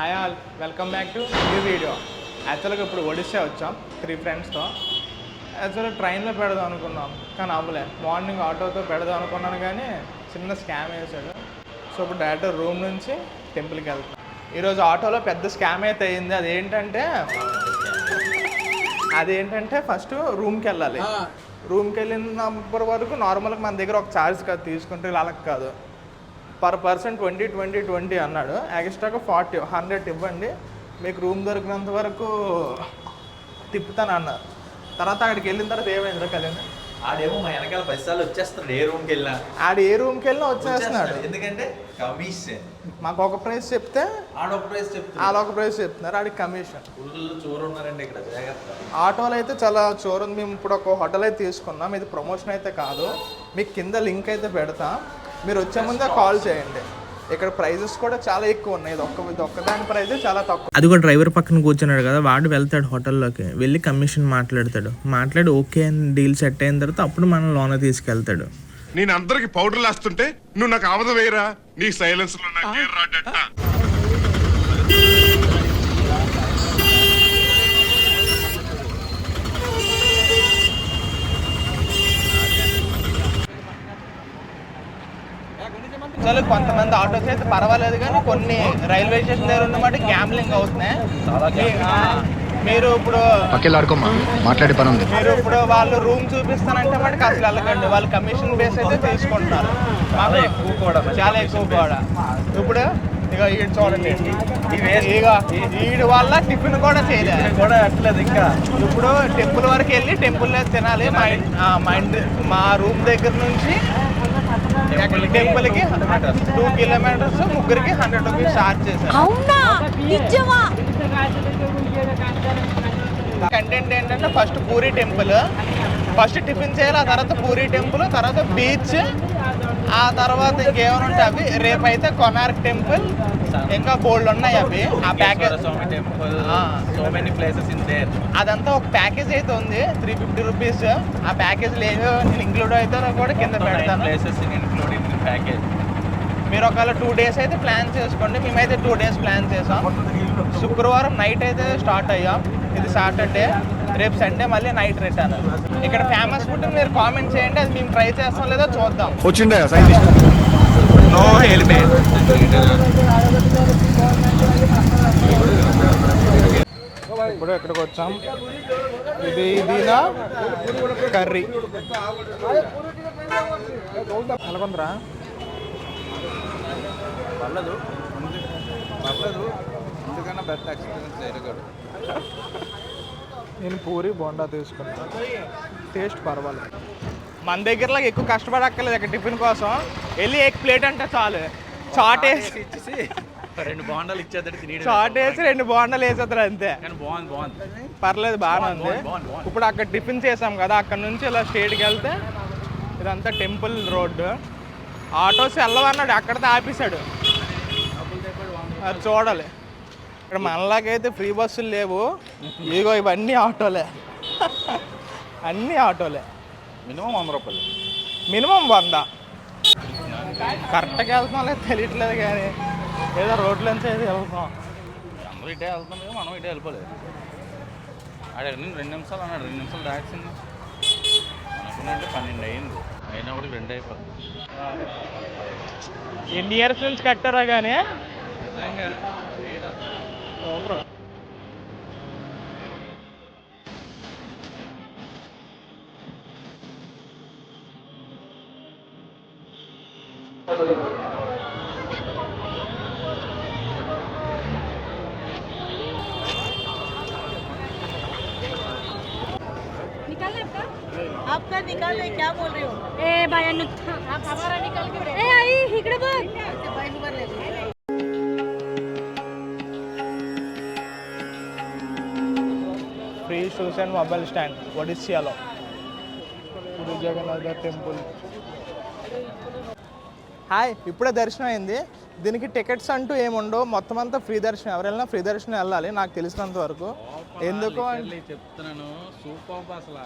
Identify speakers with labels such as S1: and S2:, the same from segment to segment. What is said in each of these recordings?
S1: Hi all, welcome back to new video. యాక్చువల్గా ఇప్పుడు ఒడిస్సా వచ్చాం 3 ఫ్రెండ్స్తో. యాక్చువల్గా ట్రైన్లో పెడదాం అనుకున్నాం కానీ అవ్వలే. మార్నింగ్ ఆటోతో పెడదాం అనుకున్నాను కానీ చిన్న స్కామ్ వేసాడు. సో ఇప్పుడు డైరెక్ట్ రూమ్ నుంచి టెంపుల్కి వెళ్తాం. ఈరోజు ఆటోలో పెద్ద స్కామ్ అయితే అయింది. అదేంటంటే ఫస్ట్ రూమ్కి వెళ్ళాలి. రూమ్కి వెళ్ళినప్పటి వరకు నార్మల్గా మన దగ్గర ఒక ఛార్జ్ కాదు తీసుకుంటే, ఇలా కాదు. పర్ పర్సన్ 20 అన్నాడు. ఎక్స్ట్రాగా 100 ఇవ్వండి, మీకు రూమ్ దొరికినంత వరకు తిప్పుతాను అన్నారు. తర్వాత అక్కడికి వెళ్ళిన తర్వాత ఏమైందిరా కళ్యాణ్?
S2: ఆడేమో మా వెనకాల 10 సార్లు వచ్చేస్తున్నాడు. ఏ రూమ్కి వెళ్ళినా
S1: వచ్చేస్తున్నాడు.
S2: ఎందుకంటే కమిషన్
S1: మాకు ఒక ప్రైస్ చెప్తే
S2: ఆడొక ప్రైస్
S1: వాళ్ళొక ప్రైస్ చెప్తున్నారు, ఆడికి కమిషన్.
S2: ఊళ్ళో చోరు ఉన్నారండి ఇక్కడ, జాగ్రత్త.
S1: ఆటోలో అయితే చాలా చోరు ఉంది. మేము ఇప్పుడు ఒక హోటల్ అయితే తీసుకున్నాం. ఇది ప్రమోషన్ అయితే కాదు, మీకు కింద లింక్ అయితే పెడతా. మీరు వచ్చే ముందే కాల్ చేయండి. ఇక్కడ ప్రైజెస్ కూడా చాలా ఎక్కువ ఉన్నాయి. ఇది ఒక్కదాని ప్రైజే చాలా తక్కువ.
S3: అది కూడా డ్రైవర్ పక్కన కూర్చున్నాడు కదా, వాడు వెళ్తాడు హోటల్లోకి, వెళ్ళి కమిషన్ మాట్లాడి ఓకే అని డీల్ సెట్ అయిన తర్వాత అప్పుడు మనం లోన తీసుకెళ్తాడు.
S4: నేను అందరికి పౌడర్లు వేస్తుంటే నువ్వు నాకు ఆవద వేయరా, నీ సైలెన్స్ లో నాకు రాడట.
S1: అసలు కొంతమంది ఆటోస్ అయితే పర్వాలేదు కానీ కొన్ని రైల్వే స్టేషన్ దగ్గర ఉన్నమాట గ్యాంబ్లింగ్ అవుతున్నాయి. మీరు ఇప్పుడు
S5: మాట్లాడే పని ఉంది.
S1: మీరు ఇప్పుడు వాళ్ళు రూమ్ చూపిస్తానంటే వాటికి అసలు వెళ్ళకండి. వాళ్ళు కమిషన్ బేస్ అయితే తీసుకుంటున్నారు. చాలా ఎక్కువ కూడా. ఇప్పుడు ఇక ఈడు చూడండి, ఈడు వల్ల టిఫిన్ కూడా చేయలేదు ఇంకా. ఇప్పుడు టెంపుల్ వరకు వెళ్ళి టెంపుల్ తినాలి. మా రూమ్ దగ్గర నుంచి టెంపుల్కి 2 కిలోమీటర్స్, ముగ్గురికి 100 రూపీస్ ఛార్జ్ చేశారు. కంటెంట్ ఏంటంటే first puri temple, first tiffin చేయాలి, ఆ తర్వాత పూరి టెంపుల్, తర్వాత బీచ్, ఆ తర్వాత ఇంకేమైనా ఉంటాయి అవి. రేపైతే కొనార్క్ టెంపుల్, ఇంకా బోల్డ్ ఉన్నాయి అవి. ఆ ప్యాకేజ్ అదంతా ఒక ప్యాకేజ్ అయితే ఉంది 350 రూపీస్. ఆ ప్యాకేజ్ లేదు, నేను ఇంక్లూడ్ అయితే కూడా కింద పెడతాను. మీరు ఒకవేళ 2 డేస్ అయితే ప్లాన్ చేసుకోండి. మేమైతే 2 డేస్ ప్లాన్ చేసాం. శుక్రవారం నైట్ అయితే స్టార్ట్ అయ్యాం. ఇది సాటర్డే, రేపు సండే మళ్ళీ నైట్ రిటర్న్. ఇక్కడ ఫేమస్ ఫుడ్ మీరు కామెంట్ చేయండి, అది మేము ట్రై చేస్తాం లేదో చూద్దాం.
S4: వచ్చిండే
S2: నో హెల్మెట్.
S1: ఇప్పుడు ఎక్కడికి వచ్చాం, ఇదినా కర్రీ అలాగొందరా.
S2: పర్లేదు, ఎందుకన్నా బెస్ట్ ఎక్స్పీరియన్స్ జరగదు.
S1: నేను పూరి బోండా తీసుకున్నాను, టేస్ట్ పర్వాలేదు. మన దగ్గరలో ఎక్కువ కష్టపడక్కర్లేదు. ఇక్కడ టిఫిన్ కోసం వెళ్ళి ఎగ్ ప్లేట్ అంటే చాలు, చాట్ వేసి
S2: 2 బోండాలు ఇచ్చేద్దరు,
S1: చాట్ వేసి 2 బోండాలు వేసేద్దరు అంతే.
S2: బాగుంది,
S1: పర్లేదు, బాగానే ఉంది. ఇప్పుడు అక్కడ టిఫిన్ చేసాం కదా, అక్కడ నుంచి ఇలా స్ట్రేట్కి వెళ్తే ఇదంతా టెంపుల్ రోడ్డు. ఆటోస్ వెళ్ళవన్నాడు, అక్కడితో ఆపేశాడు. అది చూడాలి. ఇక్కడ మనలాగైతే ఫ్రీ బస్సులు లేవు. ఇదిగో ఇవన్నీ ఆటోలే, అన్నీ ఆటోలే.
S2: మినిమం 100 రూపాయలు,
S1: మినిమం 100. కరెక్ట్గా వెళ్తున్నాం లేదు తెలియట్లేదు కానీ ఏదో రోడ్లోంచి అయితే వెళ్తాం.
S2: అందరూ ఇటే వెళ్తున్నాం కదా, మనం ఇటే వెళ్ళిపోలేదు. అదే 2 నిమిషాలు అన్నాడు, 2 నిమిషాలు దాచింది అనుకున్నట్టు 12 అయింది. అయినప్పుడు 2 అయిపోతుంది.
S1: ఎన్ని ఇయర్స్ నుంచి కట్టారా కానీ
S6: आपका निकाल रहे, क्या बोल रहे हो? ए भाई आप हमारा निकाल के ए आई इकडे बघ भाई वर ले.
S1: Free shoes and mobile stand ఒడిస్సాలో. పూరి జగన్నాథ టెంపుల్. హాయ్, ఇప్పుడే దర్శనం అయింది. దీనికి టికెట్స్ అంటూ ఏముండవు, మొత్తం అంతా ఫ్రీ దర్శనం. ఎవరైనా ఫ్రీ దర్శనం వెళ్ళాలి నాకు తెలిసినంత వరకు. ఎందుకు
S2: చెప్తున్నాను, సూపర్. అసలు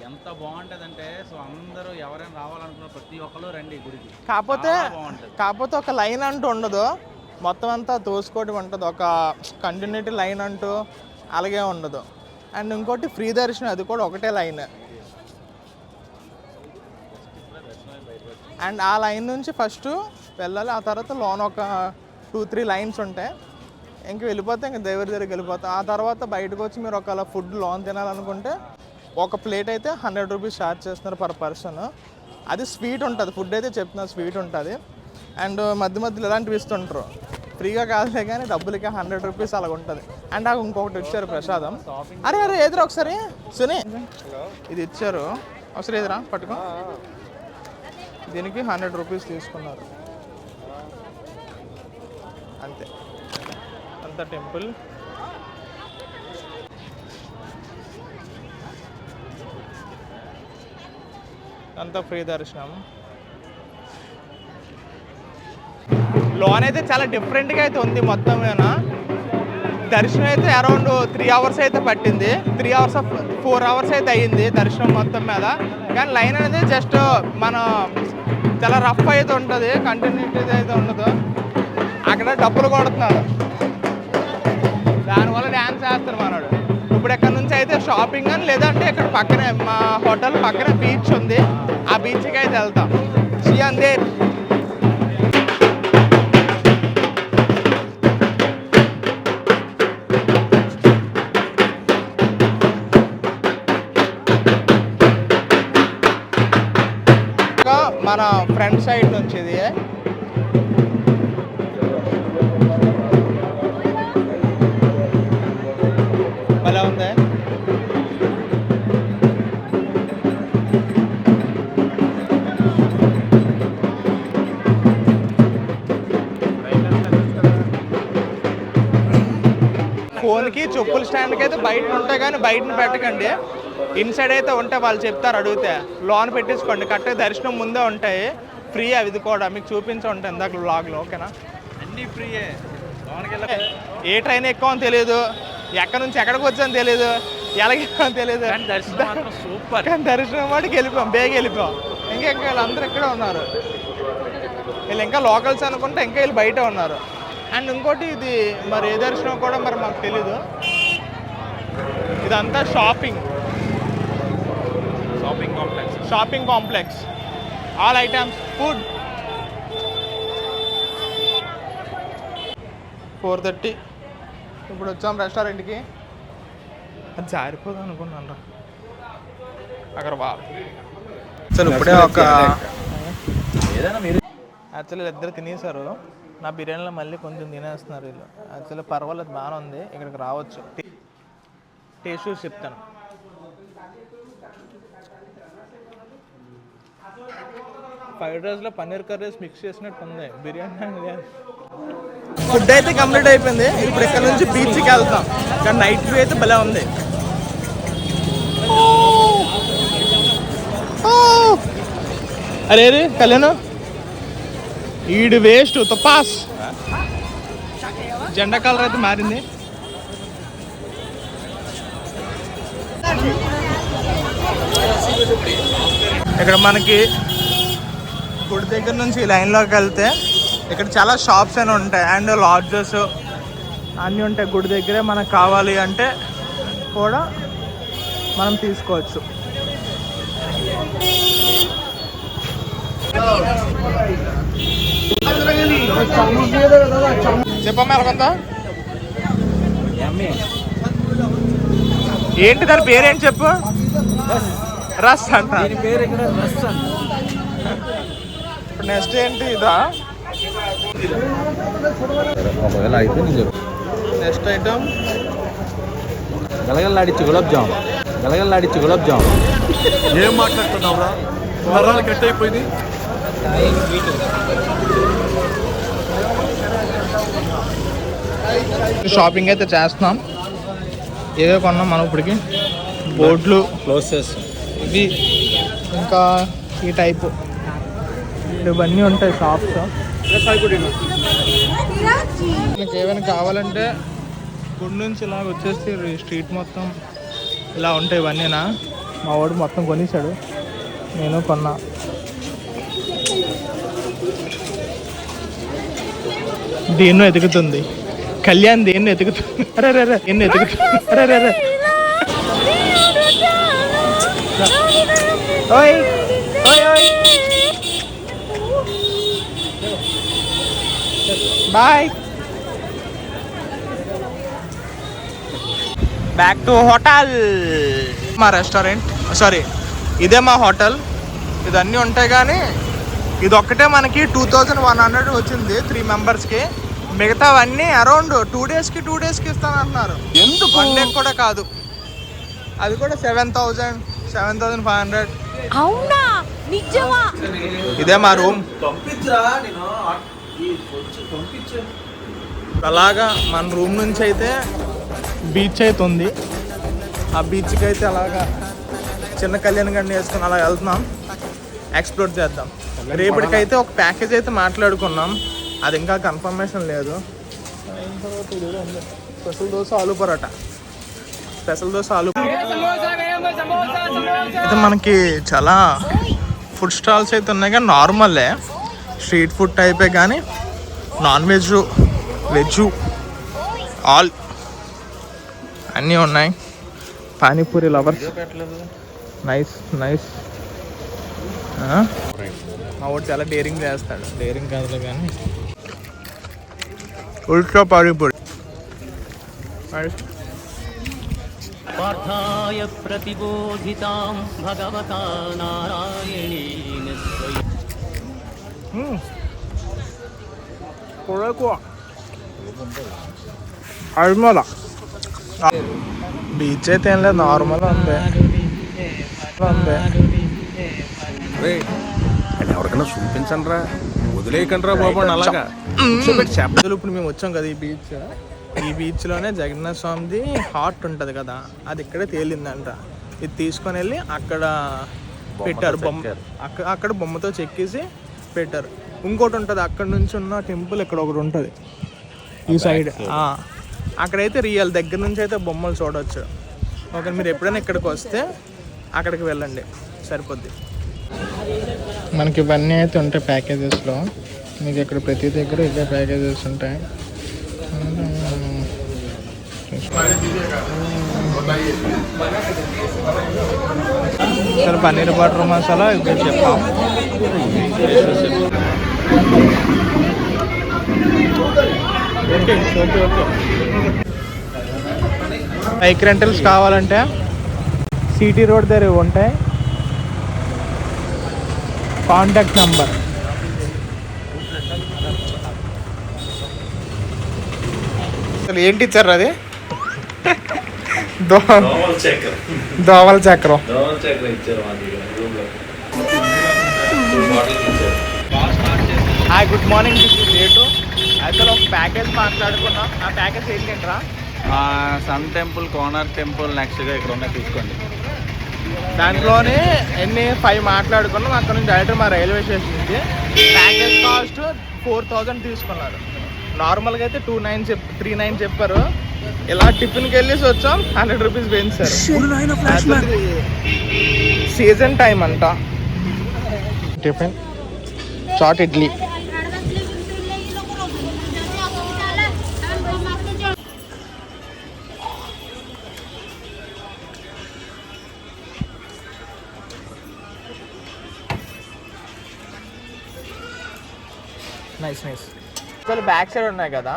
S2: ఎంత బాగుంటుందంటే, సో అందరూ ఎవరైనా రావాలనుకున్న ప్రతి ఒక్కరు రండి గుడికి.
S1: కాకపోతే ఒక లైన్ అంటూ ఉండదు. మొత్తం అంతా తోసుకోవడం ఉంటుంది, ఒక కంటిన్యూటీ లైన్ అంటూ అలాగే ఉండదు. అండ్ ఇంకోటి ఫ్రీ దర్శనం, అది కూడా ఒకటే లైన్. అండ్ ఆ లైన్ నుంచి ఫస్ట్ వెళ్ళాలి, ఆ తర్వాత లోన ఒక 2-3 లైన్స్ ఉంటాయి. ఇంక వెళ్ళిపోతే ఇంక దేవుడి దగ్గరికి వెళ్ళిపోతాం. ఆ తర్వాత బయటకు వచ్చి మీరు ఒకవేళ ఫుడ్ లోన్ తినాలనుకుంటే ఒక ప్లేట్ అయితే 100 రూపీస్ ఛార్జ్ చేస్తున్నారు పర్ పర్సన్. అది స్వీట్ ఉంటుంది, ఫుడ్ అయితే చెప్తున్నారు స్వీట్ ఉంటుంది. అండ్ మధ్య మధ్యలో ఇలాంటివి ఇస్తుంటారు, ఫ్రీగా కాదులే కానీ డబ్బులకి 100 రూపీస్ అలాగ ఉంటుంది. అండ్ నాకు ఇంకొకటి ఇచ్చారు ప్రసాదం. అరే ఎదురా ఒకసారి సునీ, ఇది ఇచ్చారు ఒకసారి ఎదురా పట్టుకో. దీనికి 100 రూపీస్ తీసుకున్నారు అంతే. అంత టెంపుల్ అంతా ఫ్రీ దర్శనం. లోన్ అయితే చాలా డిఫరెంట్గా అయితే ఉంది మొత్తం. దర్శనం అయితే అరౌండ్ 3 అవర్స్ అయితే పట్టింది, 3 అవర్స్ 4 అవర్స్ అయితే అయ్యింది దర్శనం మొత్తం మీద. కానీ లైన్ అనేది జస్ట్ మన చాలా రఫ్ అయితే ఉంటుంది, కంటిన్యూటీ అయితే ఉండదు. అక్కడ డబ్బులు కొడుతున్నాడు, దానివల్ల డ్యాన్స్ చేస్తారు మనోడు. ఇప్పుడు ఎక్కడి నుంచి అయితే షాపింగ్ అని, లేదంటే ఇక్కడ పక్కనే మా హోటల్ పక్కనే బీచ్ ఉంది, ఆ బీచ్కి అయితే వెళ్తాం. అందే మన ఫ్రంట్ సైడ్ నుంచి ఇది భలే ఉంది. ఫోన్కి చెప్పుల స్టాండ్కి అయితే బయట ఉంటాయి, కానీ బయటని పెట్టకండి, ఇన్సైడ్ అయితే ఉంటాయి. వాళ్ళు చెప్తారు అడిగితే, లోన్ పెట్టించుకోండి. కరెక్ట్గా దర్శనం ముందే ఉంటాయి, ఫ్రీ. అవి ఇది కూడా మీకు చూపించే ఉంటాయి ఇందాక వ్లాగ్లో. ఓకేనా,
S2: అన్నీ ఫ్రీయే.
S1: ఏ ట్రైన్ ఎక్కువ అని తెలియదు, ఎక్కడి నుంచి ఎక్కడికి వచ్చాని తెలియదు, ఎలాగెళ్ళని తెలియదు.
S2: సూపర్.
S1: కానీ దర్శనం వాటికి వెళ్ళిపోయాం, బేగ వెళ్ళిపోయాం. ఇంకా వీళ్ళందరూ ఇక్కడే ఉన్నారు, వీళ్ళు ఇంకా లోకల్స్ అనుకుంటే ఇంకా వీళ్ళు బయట ఉన్నారు. అండ్ ఇంకోటి ఇది మరి ఏ దర్శనం కూడా మరి మాకు తెలీదు. ఇదంతా shopping complex, all items, food. 4:30 ఇప్పుడు వచ్చాం రెస్టారెంట్కి. అది జారిపోదు అనుకున్నాను అక్కడ బాగా. అసలు ఇప్పుడే ఒక యాక్చువల్లీ ఇద్దరు తినేసారు. నా బిర్యానీలో మళ్ళీ కొంచెం తినేస్తున్నారు వీళ్ళు. యాక్చువల్లీ పర్వాలేదు, బాగానే ఉంది. ఇక్కడికి రావచ్చు, టేస్ట్ చూసి చెప్తాను. ఫ్రైడ్ రైస్లో పన్నీర్ కర్రీస్ మిక్స్ చేసినట్టు ఉంది బిర్యానీ. ఫుడ్ అయితే కంప్లీట్ అయిపోయింది. ఇప్పుడు ఇక్కడ నుంచి బీచ్కి వెళ్తాం. కానీ నైట్ వ్యూ అయితే భలే ఉంది. అరే కళ్యాణ్, ఈడు వేస్ట్ తుపాస్. జెండా కలర్ అయితే మారింది. ఇక్కడ మనకి గుడి దగ్గర నుంచి లైన్లోకి వెళ్తే ఇక్కడ చాలా షాప్స్ అయినా ఉంటాయి, అండ్ లాడ్జెస్ అన్నీ ఉంటాయి. గుడి దగ్గరే మనకు కావాలి అంటే కూడా మనం తీసుకోవచ్చు. చెప్పమ్మా కొంత ఏంటి దాని పేరేంటి చెప్పు. రస్ అంట. నెక్స్ట్ ఏంటి ఇదా? నెక్స్ట్ ఐటమ్
S2: గలగల్లాడిచ్చి గులాబ్ జామ్.
S7: ఏం మాట్లాడుతున్నావురా, నరాలు కట్ అయిపోయింది.
S1: షాపింగ్ అయితే చేస్తున్నాం. ఏదో కొన్నాం మనం ఇప్పటికి. బోర్డులు,
S2: క్లోజెస్,
S1: ఇవి ఇంకా ఈ టైపు ఇవన్నీ ఉంటాయి షాప్స్. మీకు ఏమైనా కావాలంటే గుడి నుంచి ఇలాగ వచ్చేసి స్ట్రీట్ మొత్తం ఇలా ఉంటాయి ఇవన్నీనా. మా వాడు మొత్తం కొనేసాడు, నేను కొన్నా. దేన్నో ఎదుగుతుంది. కళ్యాణ్ దేన్ని ఎదుగుతుంది. అరే రే దేన్ని ఎదుగుతుంది. అరే రే ఓయ్ ఓయ్ ఓయ్ బాయ్. Back to hotel. మా రెస్టారెంట్ సారీ ఇదే మా హోటల్. ఇదన్నీ ఉంటాయి కానీ ఇది ఒక్కటే మనకి 2100 వచ్చింది 3 మెంబర్స్కి. మిగతావన్నీ అరౌండ్ 2 డేస్కి ఇస్తానంటున్నారు. ఎందుకు 1 డే కూడా కాదు, అది కూడా 7,500.
S6: అవునా నిజమా?
S1: ఇదే మా రూమ్. అలాగా మన రూమ్ నుంచి అయితే బీచ్ అయితే ఉంది. ఆ బీచ్కి అయితే అలాగా చిన్న కళ్యాణ గండి వేసుకుని అలా వెళ్తున్నాం, ఎక్స్ప్లోర్ చేద్దాం. రేపటికైతే ఒక ప్యాకేజ్ అయితే మాట్లాడుకున్నాం, అది ఇంకా కన్ఫర్మేషన్ లేదు. స్పెషల్ దోశ ఆలు పరోటా, స్పెషల్ దోశ ఆలు. అయితే మనకి చాలా ఫుడ్ స్టాల్స్ అయితే ఉన్నాయి కానీ నార్మలే స్ట్రీట్ ఫుడ్ టైపే, కానీ నాన్ వెజ్ వెజ్ ఆల్ అన్నీ ఉన్నాయి. పానీపూరి లవర్స్. Nice nice. మా వాడు చాలా డేరింగ్ చేస్తాడు. డేరింగ్ కాదులే కానీ ఉల్టా పానీపూరి.
S8: పార్థాయ ప్రతిబోధితాం భగవతా నారాయణేన
S1: అల్మోలా బీచ్ అయితే ఏం లేదు, నార్మల్ ఉంది.
S7: ఎవరికైనా చూపించండి రా, వదిలేయకండి రా బాబు అలాగా.
S1: ఇప్పుడు మేము వచ్చాం కదా ఈ బీచ్లోనే జగన్నాథ స్వామిది హార్ట్ ఉంటుంది కదా, అది ఇక్కడే తేలిందంట. ఇది తీసుకొని వెళ్ళి అక్కడ పెట్టారు బొమ్మ. అక్కడ బొమ్మతో చెక్కేసి పెట్టారు. ఇంకోటి ఉంటుంది అక్కడ నుంచి ఉన్న టెంపుల్ ఇక్కడ ఒకటి ఉంటుంది ఈ సైడ్. అక్కడైతే రియల్ దగ్గర నుంచి అయితే బొమ్మలు చూడవచ్చు. ఓకే, మీరు ఎప్పుడైనా ఇక్కడికి వస్తే అక్కడికి వెళ్ళండి, సరిపోద్ది. మనకి ఇవన్నీ అయితే ఉంటాయి ప్యాకేజెస్లో. మీకు ఇక్కడ ప్రతి దగ్గర ఇవే ప్యాకేజెస్ ఉంటాయి. సరే పన్నీర్ బటర్ మసాలా ఇక్కడ చెప్పాం. Okay okay okay. Bike rentals కావాలంటే సిటీ రోడ్ దగ్గర ఉంటాయి. Contact number. అసలు ఏంటి ఇచ్చారు అది? దోవల చక్రం. Hi, good morning. This is day 2. అయితే ఒక ప్యాకేజ్ మాట్లాడుకున్నాం. ఆ ప్యాకేజ్ ఏంటంటరా?
S2: సన్ టెంపుల్, కోనార్క్ టెంపుల్, నెక్స్ట్గా ఇక్కడ ఉన్నాయి తీసుకోండి.
S1: దాంట్లోనే 5 మాట్లాడుకున్నాం. అక్కడ నుంచి డైరెక్ట్ మా రైల్వే స్టేషన్ నుంచి. ప్యాకేజ్ కాస్ట్ 4,000 తీసుకున్నారు. నార్మల్గా అయితే 3,900 చెప్పారు. ఇలా టిఫిన్కి వెళ్ళేసి వచ్చాం, 100 రూపీస్ పెంచారు. సీజన్ టైం అంట. Tiffin chaat idli. Nice nice. అసలు బ్యాక్ సైడ్ ఉన్నాయి కదా,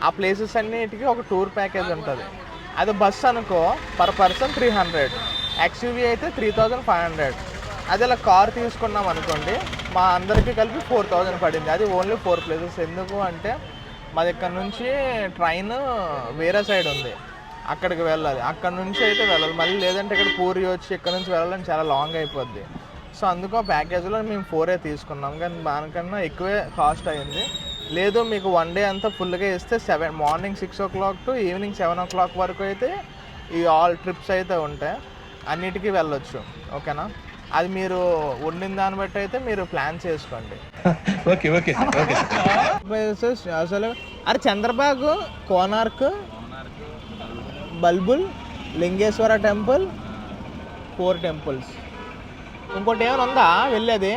S1: ఆ ప్లేసెస్ అన్నిటికీ ఒక టూర్ ప్యాకేజ్ ఉంటుంది. అది బస్ అనుకో పర్ పర్సన్ 300, ఎక్స్యూవీ అయితే 3,500. అది ఇలా కార్ తీసుకున్నాం అనుకోండి, మా అందరికీ కలిపి 4,000 పడింది. అది ఓన్లీ 4 ప్లేసెస్. ఎందుకు అంటే మాది ఇక్కడ నుంచి ట్రైన్ వేరే సైడ్ ఉంది, అక్కడికి వెళ్ళాలి. అక్కడ నుంచి అయితే వెళ్ళాలి మళ్ళీ, లేదంటే ఇక్కడ పూరి వచ్చి ఇక్కడ నుంచి వెళ్ళాలని చాలా లాంగ్ అయిపోద్ది. సో అందుకు ఆ ప్యాకేజ్లో మేము 4 తీసుకున్నాం, కానీ దానికన్నా ఎక్కువే కాస్ట్ అయ్యింది. లేదు మీకు 1 డే అంతా ఫుల్గా ఇస్తే morning 6 o'clock to evening 7 o'clock వరకు అయితే ఈ ఆల్ ట్రిప్స్ అయితే ఉంటాయి, అన్నిటికీ వెళ్ళొచ్చు. ఓకేనా? అది మీరు ఉండిన దాన్ని బట్టి అయితే మీరు ప్లాన్ చేసుకోండి.
S7: Okay okay okay.
S1: అసలు అరే చంద్రబాగు, కోనార్క్, బల్బుల్, లింగేశ్వర టెంపుల్, 4 temples. ఇంకోటి ఏమైనా ఉందా వెళ్ళేది?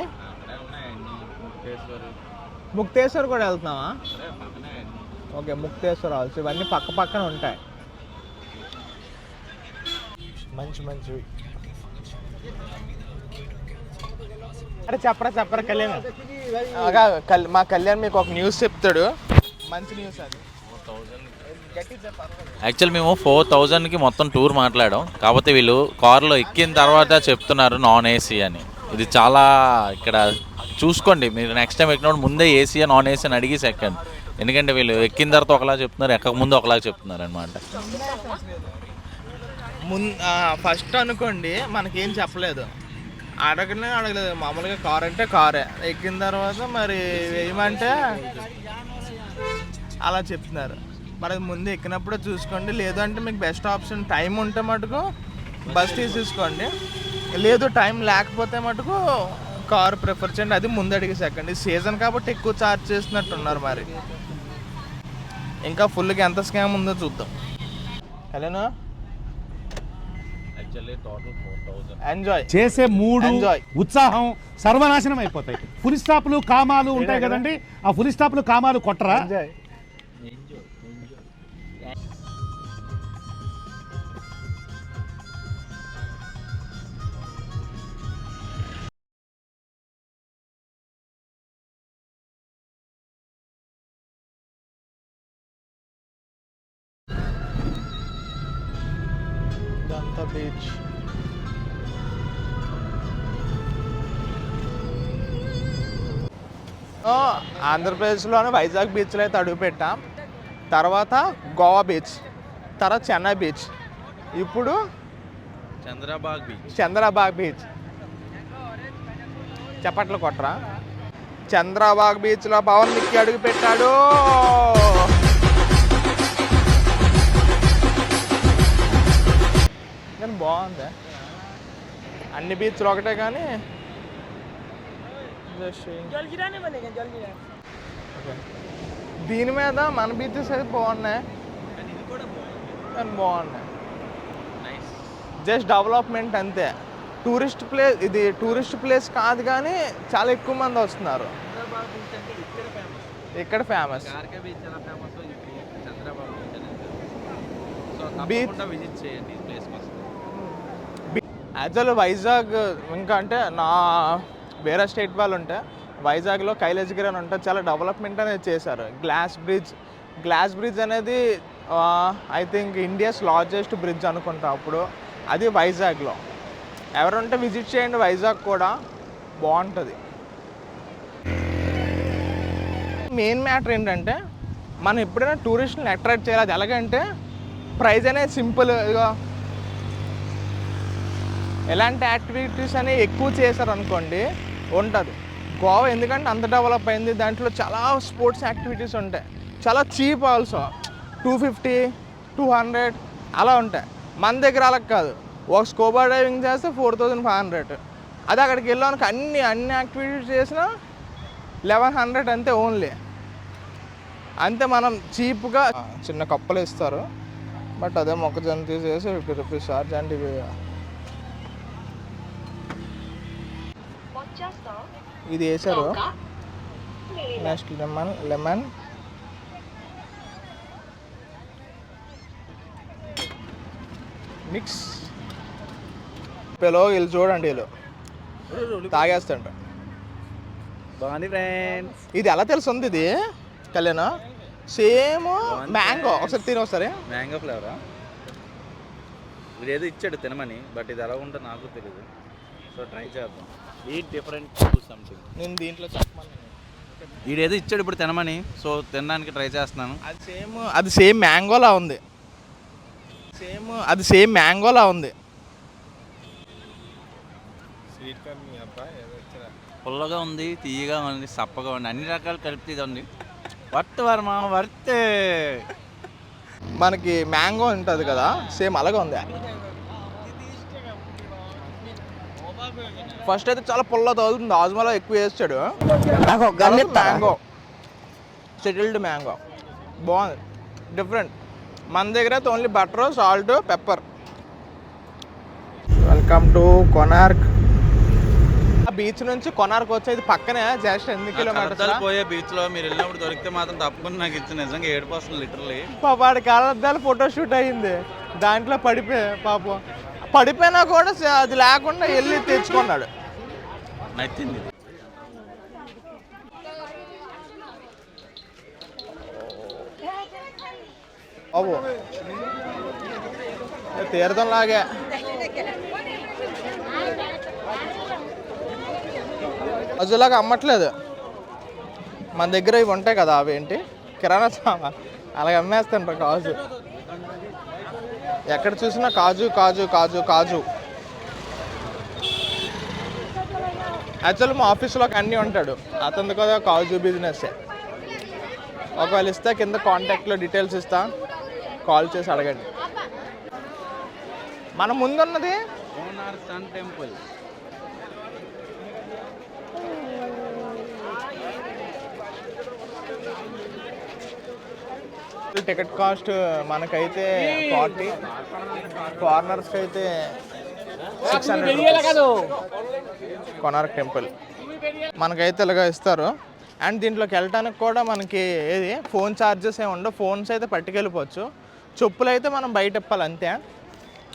S1: ముక్తేశ్వర్ కూడా వెళ్తున్నావా? ఓకే, ముక్తేశ్వర హాల్స్ ఇవన్నీ పక్క పక్కన ఉంటాయి. మంచివి. అరే చెప్పరా కళ్యాణ్. మా కళ్యాణ్ మీకు ఒక న్యూస్ చెప్తాడు, మంచి న్యూస్ అది.
S2: యాక్చువల్ మేము 4000కి మొత్తం టూర్ మాట్లాడాం. కాకపోతే వీళ్ళు కార్లో ఎక్కిన తర్వాత చెప్తున్నారు నాన్ ఏసీ అని. ఇది చాలా ఇక్కడ చూసుకోండి, మీరు నెక్స్ట్ టైం ఎక్కినప్పుడు ముందే ఏసీ నాన్ ఏసీ అని అడిగి ఎక్కండి. ఎందుకంటే వీళ్ళు ఎక్కిన తర్వాత ఒకలా చెప్తున్నారు, ఎక్కక ముందు ఒకలా చెప్తున్నారు అనమాట.
S1: ఫస్ట్ అనుకోండి మనకేం చెప్పలేదు, అడగలేదు. మామూలుగా కార్ అంటే కారే, ఎక్కిన తర్వాత మరి ఏమంటే అలా చెప్తున్నారు. మరి ముందు ఎక్కినప్పుడే చూసుకోండి. లేదు అంటే మీకు బెస్ట్ ఆప్షన్ టైం ఉంటే మటుకు బస్ తీసుకోండి, లేదు టైం లేకపోతే మటుకు కారు ప్రిఫర్ చేయండి. అది ముందు అడిగి సెకండ్. సీజన్ కాబట్టి ఎక్కువ ఛార్జ్ చేసినట్టున్నారు. మరి ఇంకా ఫుల్గా ఎంత స్కామ్ ఉందో చూద్దాం. హలోనా ఎంజాయ్
S9: చేసే మూడు ఉత్సాహం సర్వనాశనం అయిపోతాయి. ఫుల్ స్టాప్లు కామాలు ఉంటాయి కదండి, ఆ ఫుల్ స్టాప్లు కామాలు కొట్టరా.
S1: బీచ్ ఆంధ్రప్రదేశ్లోనే వైజాగ్ బీచ్లో అయితే అడుగు పెట్టాం. తర్వాత గోవా బీచ్, తర్వాత చెన్నై బీచ్, ఇప్పుడు చంద్రబాగ్ బీచ్. చప్పట్లు కొట్టరా. చంద్రబాగ్ బీచ్లో పవన్ నిక్కి అడుగు పెట్టాడు. కానీ బాగుంది, అన్ని బీచ్లు ఒకటే కానీ దీని మీద మన బీచెస్ అయితే బాగున్నాయి, కానీ బాగున్నాయి. జస్ట్ డెవలప్మెంట్ అంతే. టూరిస్ట్ ప్లేస్ ఇది, టూరిస్ట్ ప్లేస్ కాదు కానీ చాలా ఎక్కువ మంది వస్తున్నారు. ఇక్కడ ఫేమస్ బీచ్. యాక్చువల్ వైజాగ్ ఇంకా అంటే నా వేరే స్టేట్ వాళ్ళు ఉంటే వైజాగ్లో కైలాసగిరి అని ఉంటే చాలా డెవలప్మెంట్ అనేది చేశారు. గ్లాస్ బ్రిడ్జ్ అనేది I think India's largest bridge అనుకుంటా అప్పుడు. అది వైజాగ్లో. ఎవరుంటే విజిట్ చేయండి, వైజాగ్ కూడా బాగుంటుంది. మెయిన్ మ్యాటర్ ఏంటంటే మనం ఎప్పుడైనా టూరిస్టులను అట్రాక్ట్ చేయాలి. అది ఎలాగంటే ప్రైస్ అనేది సింపుల్గా, ఎలాంటి యాక్టివిటీస్ అనేవి ఎక్కువ చేశారనుకోండి ఉంటుంది. గోవా ఎందుకంటే అంత డెవలప్ అయింది, దాంట్లో చాలా స్పోర్ట్స్ యాక్టివిటీస్ ఉంటాయి, చాలా చీప్ ఆల్సో. 250, 200 అలా ఉంటాయి. మన దగ్గర అలా కాదు, ఒక స్కూబా డైవింగ్ చేస్తే 4500. అది అక్కడికి వెళ్ళడానికి అన్ని యాక్టివిటీస్ చేసినా 1100 అంతే ఓన్లీ. అంతే. మనం చీప్గా చిన్న కప్పలు ఇస్తారు, బట్ అదే మొక్కజొన్న తీసేసి 50 రూపీస్ చార్జ్. అంటే ఇది వేసారు. Next lemon mix. పిలో వీళ్ళు చూడండి, వీళ్ళు తాగేస్తాంట. ఇది ఎలా తెలుస్తుంది? ఇది కళ్యాణ్ సేమ్ మ్యాంగో. ఒకసారి తిని ఒకసారి.
S2: మ్యాంగో ఫ్లేవరా? ఇదేదో ఇచ్చాడు తినమని, బట్ ఇది ఎలా ఉంటుందో నాకు తెలియదు. సో ట్రై చేద్దాం. Different something. నేను దీంట్లో చెప్పమని వీడేదో ఇచ్చాడు ఇప్పుడు తినమని, సో తినడానికి ట్రై చేస్తున్నాను.
S1: అది సేమ్ మ్యాంగోలా ఉంది. సేమ్ మ్యాంగోలా ఉంది.
S2: పుల్లగా ఉంది, తీయగా ఉంది, సప్పగా ఉంది, అన్ని రకాలు కలిపి ఉంది. Worth Varma worth.
S1: మనకి మ్యాంగో ఉంటుంది కదా, సేమ్ అలాగే ఉంది. ఫస్ట్ అయితే చాలా పుల్ల తగులుతుంది, ఆజ్మాలో ఎక్కువ వేస్తాడు. మ్యాంగో, సెటిల్డ్ మ్యాంగో బాగుంది, డిఫరెంట్. మన దగ్గర అయితే only butter, salt, pepper. Welcome to Konark. Beach నుంచి కొనార్క్ వచ్చేది పక్కనే, జస్ట్ ఎన్ని కిలోమీటర్స్.
S2: పోయే బీచ్ లో మీరు వెళ్ళినప్పుడు దొరికితే మాత్రం తప్పకుండా నాకు ఇచ్చి నిజంగా ఏడుపోస్తుంది లిటరల్లీ.
S1: వాడి కళ్ళద్దాలు ఫోటో షూట్ అయింది, దాంట్లో పాపం పడిపోయినా కూడా అది లేకుండా వెళ్ళి తెచ్చుకున్నాడు.
S2: నచ్చింది.
S1: బాబు తీర్థం లాగే. అజులాగా అమ్మట్లేదు మన దగ్గర. ఇవి ఉంటాయి కదా, అవి ఏంటి కిరాణా సామాన్, అలాగే అమ్మేస్తుంటారు కాజు. ఎక్కడ చూసినా కాజు కాజు కాజు కాజు. యాక్చువల్ మా ఆఫీస్లోకి అన్నీ ఉంటాడు, అతను కదా కాజు బిజినెస్. ఒకవేళ ఇస్తే కింద కాంటాక్ట్లో డీటెయిల్స్ ఇస్తా, కాల్ చేసి అడగండి. మన ముందున్నది
S2: Konark sun temple.
S1: Ticket cost మనకైతే 40, ఫారినర్స్కి అయితే 600 కోనార్క్ టెంపుల్. మనకైతే ఇలాగా ఇస్తారు. అండ్ దీంట్లోకి వెళ్ళటానికి కూడా మనకి ఏది ఫోన్ ఛార్జెస్ ఏమి ఉండవు, ఫోన్స్ అయితే పట్టుకెళ్ళిపోవచ్చు. చెప్పులు అయితే మనం బయట ఇప్పాలి అంతే.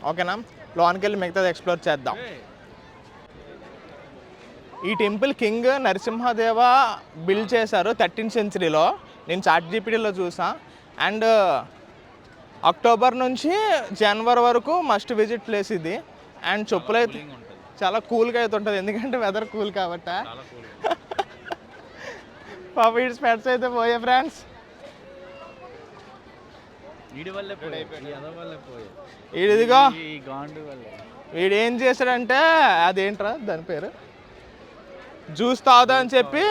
S1: ఓకేనా, లోనికి వెళ్ళి మిగతాది ఎక్స్ప్లోర్ చేద్దాం. ఈ టెంపుల్ కింగ్ నరసింహదేవ బిల్డ్ చేశారు 13th centuryలో. నేను ChatGPTలో చూసా. అండ్ అక్టోబర్ నుంచి జనవరి వరకు మస్ట్ విజిట్ ప్లేస్ ఇది. అండ్ చెప్పులు అయితే చాలా కూల్గా అయితే ఉంటుంది, ఎందుకంటే వెదర్ కూల్ కాబట్టి. పాప ఈ స్పెట్స్ అయితే పోయే ఫ్రెండ్స్. ఇదిగో వీడు ఏం చేశాడంటే, అదేంట్రా దాని పేరు, జ్యూస్ తాగుదా అని చెప్పి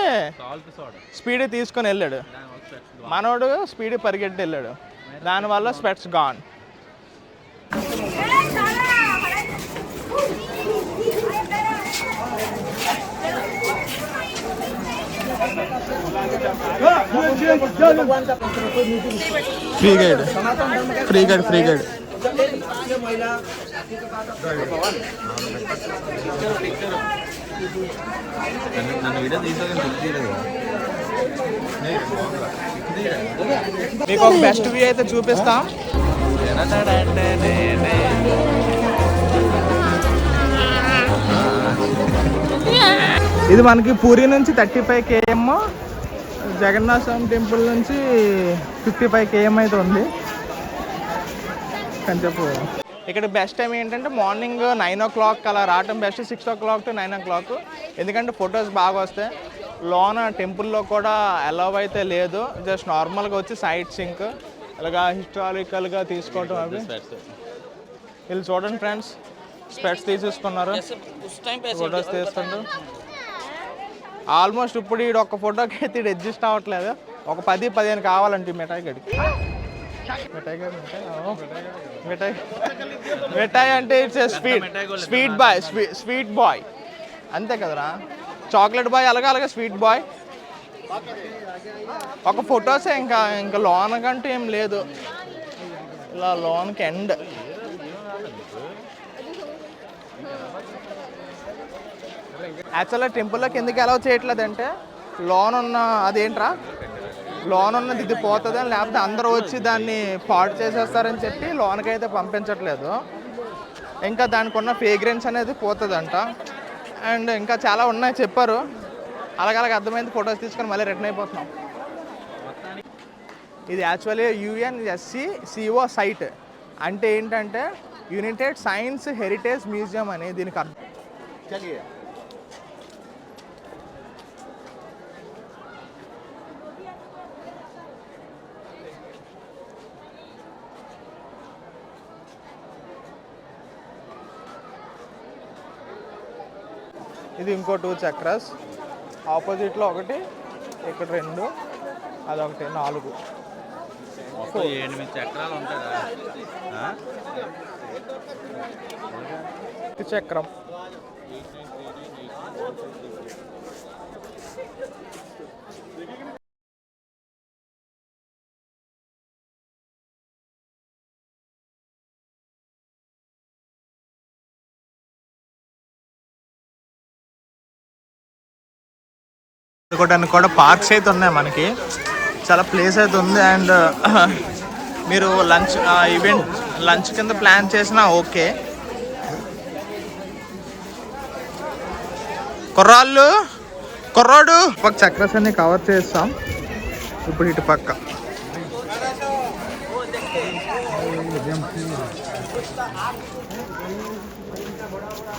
S1: స్పీడ్ తీసుకొని వెళ్ళాడు. మనోడు స్పీడ్ పరిగెట్టి వెళ్ళాడు, దానివల్ల స్పెట్స్ గాన్. Free guide free guide free guide. మీకు ఒక బెస్ట్ వ్యూ అయితే చూపిస్తాం. ఇది మనకి పూరి నుంచి 35 km, జగన్నాథ స్వామి టెంపుల్ నుంచి 55 km అయితే ఉంది అని చెప్పు. ఇక్కడ బెస్ట్ టైం ఏంటంటే మార్నింగ్ 9 o'clock అలా రావటం బెస్ట్, 6 o'clock to 9 o'clock. ఎందుకంటే ఫొటోస్ బాగా వస్తాయి. లోన టెంపుల్లో కూడా అలౌ అయితే లేదు, జస్ట్ నార్మల్గా వచ్చి సైట్ సింక్ అలాగా హిస్టారికల్గా తీసుకోవటం. అవి వీళ్ళు చూడండి ఫ్రెండ్స్, స్పెట్స్ తీసేసుకున్నారు, ఫొటోస్ తీస్తుండ్రు. ఆల్మోస్ట్ ఇప్పుడు ఈడు ఒక ఫోటోకి అయితే ఇడు అడ్జస్ట్ అవ్వట్లేదు. ఒక 10-15 కావాలంటే మిఠాయి గడికి. మిఠాయి అంటే ఇట్స్ స్వీట్ బాయ్ అంతే కదరా. చాక్లెట్ బాయ్ అలాగే స్వీట్ బాయ్. ఒక ఫొటోసే, ఇంకా లోన్ కంటూ ఏం లేదు. ఇలా లోన్కి ఎండ్. యాక్చువల్గా టెంపుల్లోకి ఎందుకు అలౌ చేయట్లేదు అంటే, లోన్ ఉన్న అదేంట్రా లోన్ ఉన్నది ఇది పోతుంది అని, లేకపోతే అందరూ వచ్చి దాన్ని పాడు చేసేస్తారని చెప్పి లోన్కి అయితే పంపించట్లేదు. ఇంకా దానికి ఉన్న ఫ్రేగ్రెన్స్ అనేది పోతుందంట. అండ్ ఇంకా చాలా ఉన్నాయి చెప్పారు, అలాగ అర్థమైంది. ఫొటోస్ తీసుకొని మళ్ళీ రిటర్న్ అయిపోతున్నాం. ఇది యాక్చువల్లీ UNESCO సైట్ అంటే ఏంటంటే యునైటెడ్ సైన్స్ హెరిటేజ్ మ్యూజియం అని దీనికి అర్థం. ఇది ఇంకో 2 చక్రాస్, ఆపోజిట్లో ఒకటి, ఇక్కడ 2, అదొకటి 4.
S2: 8 చక్రాలు ఉంటాయా
S1: చక్రం. ఆడుకోవడానికి కూడా పార్క్స్ అయితే ఉన్నాయి మనకి, చాలా ప్లేస్ అయితే ఉంది. అండ్ మీరు లంచ్ కింద ప్లాన్ చేసినా ఓకే. కుర్రాడు పక్క చక్రస్ అన్ని కవర్ చేస్తాం. ఇప్పుడు ఇటు పక్క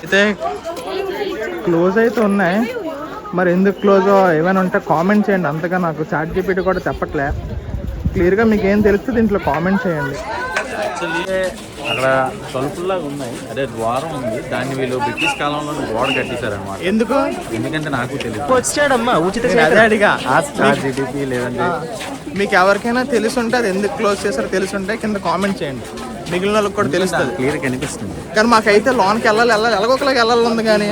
S1: అయితే క్లోజ్ అయితే ఉన్నాయి. మరి ఎందుకు క్లోజ్ ఏమైనా ఉంటే కామెంట్ చేయండి. అంతగా నాకు చాట్ జీపీటీ కూడా చెప్పట్లే. క్లియర్గా మీకు ఏం తెలుస్తుంది దీంట్లో కామెంట్ చేయండి.
S2: యాక్చువల్లీ అక్కడ తలుపుల్లాగా ఉన్నాయి, అదే ద్వారం ఉంది, దాన్ని వీళ్ళు బ్రిటిష్ కాలంలో గోడ కట్టేశారనమాట. ఎందుకంటే నాకు తెలియదు.
S1: వచ్చాడమ్మా ఉచిత అదే అడిగా.
S2: జీటీపీ లేదంటే
S1: మీకు ఎవరికైనా తెలుసుంటే అది ఎందుకు క్లోజ్ చేశారో తెలుసుంటే కింద కామెంట్ చేయండి, మిగిలిన వాళ్ళకి కూడా తెలుస్తుంది.
S2: క్లియర్గా కనిపిస్తుంది.
S1: కానీ మాకైతే లోన్కి వెళ్ళాలి ఎలాగొకలాగా వెళ్ళాలి ఉంది, కానీ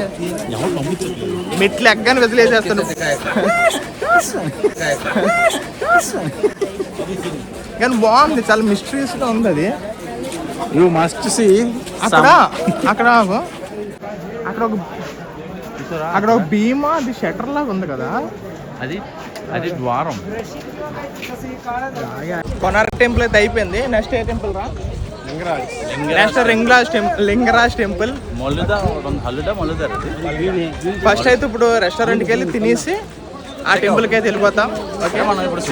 S1: మెట్లు ఎక్కగానే వదిలేసేస్తాను. కానీ బాగుంది, చాలా మిస్టరీస్గా ఉంది అది.
S2: You must see.
S1: అక్కడ అక్కడ ఒక భీమా అది షటర్ లాగా ఉంది కదా,
S2: అది ద్వారం.
S1: కొనార్క్ టెంపుల్ అయితే అయిపోయింది. నెక్స్ట్ ఏ టెంపుల్ రా? Next Lingaraj temple. ఫస్ట్ అయితే ఇప్పుడు రెస్టారెంట్కి వెళ్ళి తినేసి ఆ టెంపుల్కి అయితే వెళ్ళిపోతాం. ఓకే, మనం ఇప్పుడు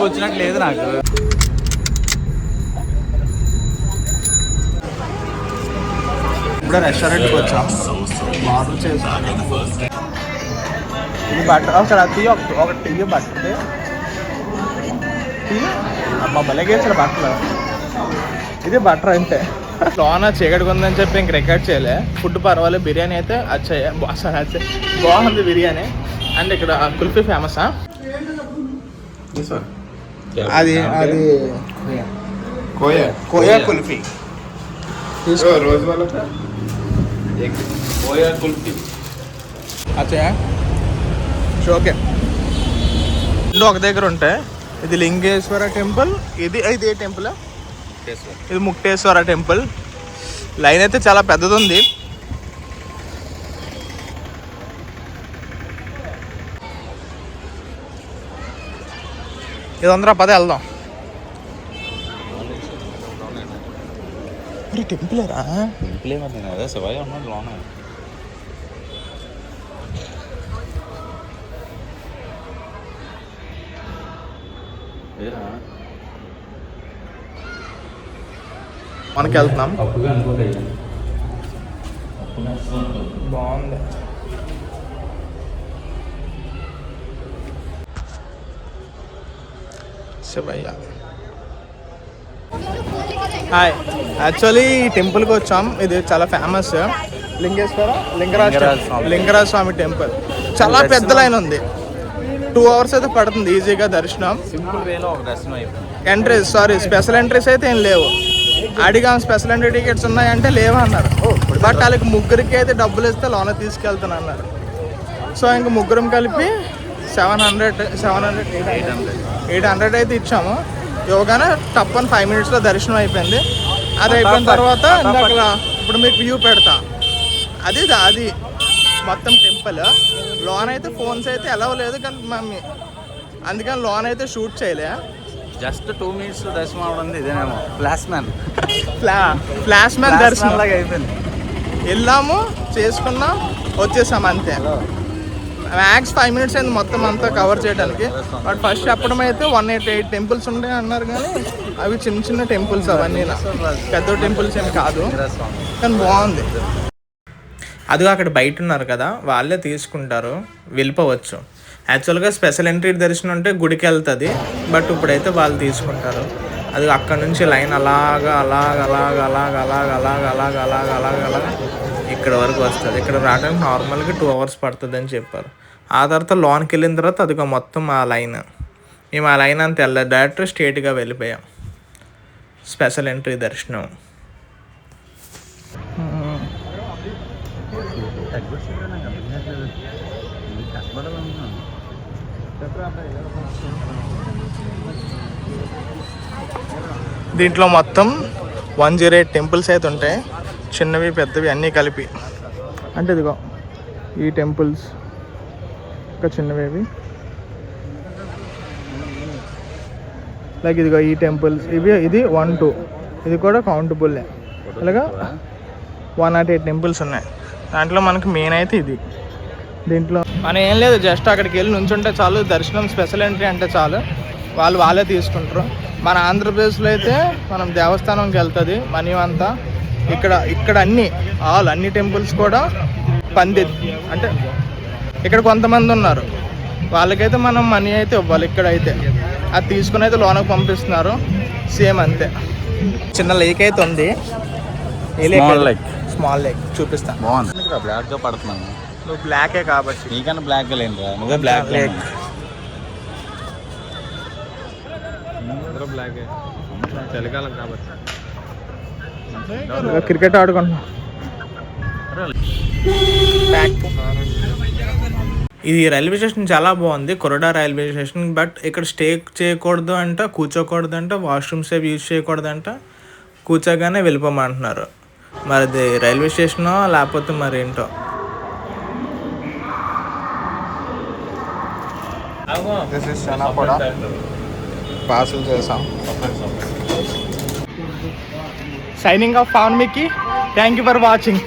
S2: వచ్చినట్టు లేదు నాకు.
S1: ఇప్పుడు రెస్టారెంట్కి వచ్చాం, ఆర్డర్ చేసాం. ఇది బట్టర్ ఒకసారి అది ఒకటి టీ బట్టర్ టీ అమ్మ బలగేసారు బట్టలు. ఇది బటర్ అంటే లోన చీకటిగా ఉందని చెప్పి ఇంక రికార్డ్ చేయలే. ఫుడ్ పర్వాలేదు, బిర్యానీ అయితే వచ్చాయి బాగుంది బిర్యానీ. అండ్ ఇక్కడ కుల్ఫీ ఫేమసా? అది కోయా కుల్ఫీ. అచ్చా ఓకే. రెండు ఒక దగ్గర ఉంటాయి. ఇది లింగేశ్వర టెంపుల్, ఇది ఏ టెంపుల్? ఇది ముక్తేశ్వర టెంపుల్. లైన్ అయితే చాలా పెద్దది ఉంది. ఇది 110 వెళ్దాం. టెంపులేరా?
S2: టెంపుల్ ఏమన్నా కదా, శివయ్య ఉన్నాడు లోన.
S1: మనకి వెళ్తున్నాం. బాగుంది. శివయ్య హాయ్. యాక్చువల్లీ ఈ టెంపుల్కి వచ్చాం. ఇది చాలా ఫేమస్ లింగరాజ్ స్వామి టెంపుల్. చాలా పెద్ద లైన్ ఉంది. 2 hours అయితే పడుతుంది ఈజీగా దర్శనం.
S2: సింపుల్ వేలో ఒక దర్శనం అయిపోయింది.
S1: స్పెషల్ ఎంట్రీస్ అయితే ఏం లేవు. అడిగాం స్పెషల్ ఎంట్రీ టికెట్స్ ఉన్నాయంటే లేవు అన్నారు. బట్ వాళ్ళకి ముగ్గురికి అయితే డబ్బులు ఇస్తే లోన తీసుకెళ్తాను అన్నారు. సో ఇంక ముగ్గురం కలిపి 800 అయితే ఇచ్చాము. యోగానే తప్పని 5 minutesలో దర్శనం అయిపోయింది. అది అయిపోయిన తర్వాత ఇందాక ఇప్పుడు మీకు వ్యూ పెడతా. అది మొత్తం టెంపుల్. లోన్ అయితే ఫోన్స్ అయితే ఎలా లేదు, కానీ మమ్మీ అందుకని లోన్ అయితే షూట్ చేయలే.
S2: జస్ట్ 2 minutes దర్శనం అవడం ఇదేనేమో.
S1: ఫ్లాష్ మ్యాన్ దర్శనం
S2: లాగా అయిపోయింది.
S1: వెళ్ళాము, చేసుకున్నాం, వచ్చేసాం అంతే. మ్యాక్స్ 5 minutes అయింది మొత్తం అంతా కవర్ చేయడానికి. బట్ ఫస్ట్ చెప్పడం అయితే 188 టెంపుల్స్ ఉంటాయి అన్నారు, కానీ అవి చిన్న చిన్న టెంపుల్స్, అవన్నీ పెద్ద టెంపుల్స్ ఏమి కాదు, కానీ బాగుంది. అదిగో అక్కడ బయట ఉన్నారు కదా, వాళ్ళే తీసుకుంటారు, వెళ్ళిపోవచ్చు. యాక్చువల్గా స్పెషల్ ఎంట్రీ దర్శనం అంటే గుడికి వెళ్తుంది, బట్ ఇప్పుడైతే వాళ్ళు తీసుకుంటారు. అది అక్కడ నుంచి లైన్ అలాగా ఇక్కడ వరకు వస్తుంది. ఇక్కడ రావడానికి నార్మల్గా 2 hours పడుతుంది అని చెప్పారు. ఆ తర్వాత లోన్కి వెళ్ళిన తర్వాత అదిగో మొత్తం ఆ లైన్. మేము ఆ లైన్ అంత వెళ్ళలేదు, డైరెక్ట్ స్ట్రేట్గా వెళ్ళిపోయాం. స్పెషల్ ఎంట్రీ దర్శనం. దీంట్లో మొత్తం 108 టెంపుల్స్ అయితే ఉంటాయి, చిన్నవి పెద్దవి అన్నీ కలిపి. అంటే ఇదిగో ఈ టెంపుల్స్ ఇంకా చిన్నవేవి. లైక్ ఇదిగో ఈ టెంపుల్స్ ఇది 1, 2 ఇది కూడా కౌంటబుల్లే. ఇలాగా 108 టెంపుల్స్ ఉన్నాయి. దాంట్లో మనకి మెయిన్ అయితే ఇది. దీంట్లో మనం ఏం లేదు, జస్ట్ అక్కడికి వెళ్ళి నుంచుంటే చాలు, దర్శనం స్పెషల్ ఎంట్రీ అంటే చాలు, వాళ్ళే తీసుకుంటారు. మన ఆంధ్రప్రదేశ్లో అయితే మనం దేవస్థానంకి వెళ్తుంది మనీ అంతా. ఇక్కడ అన్ని టెంపుల్స్ కూడా పంది అంటే ఇక్కడ కొంతమంది ఉన్నారు, వాళ్ళకైతే మనం మనీ అయితే ఇవ్వాలి. ఇక్కడైతే అది తీసుకుని అయితే లోనకి పంపిస్తున్నారు, సేమ్ అంతే. చిన్న లేక్ అయితే ఉంది, స్మాల్ లేక్ చూపిస్తాను.
S2: బాగుంది, బ్లాక్గా పడుతున్నాను.
S1: నువ్వు బ్లాకే కాబట్టి
S2: నీకన్నా బ్లాక్ లేదురా, నువ్వే బ్లాక్ లేక్.
S7: చలికాలం కాబట్టి
S1: క్రికెట్ ఆడుకుంటున్నాం.
S3: ఇది రైల్వే స్టేషన్ చాలా బాగుంది, కొరడా రైల్వే స్టేషన్. బట్ ఇక్కడ స్టే చేయకూడదు అంట, కూర్చోకూడదు అంట, వాష్రూమ్స్ ఏవి యూజ్ చేయకూడదు అంట, కూర్చోగానే వెళ్ళిపోమంటున్నారు. మరి అది రైల్వే స్టేషనో లేకపోతే మరి ఏంటో.
S1: కూడా పార్సల్ చేసాం. Signing off Pawan Mickey, thank you for watching.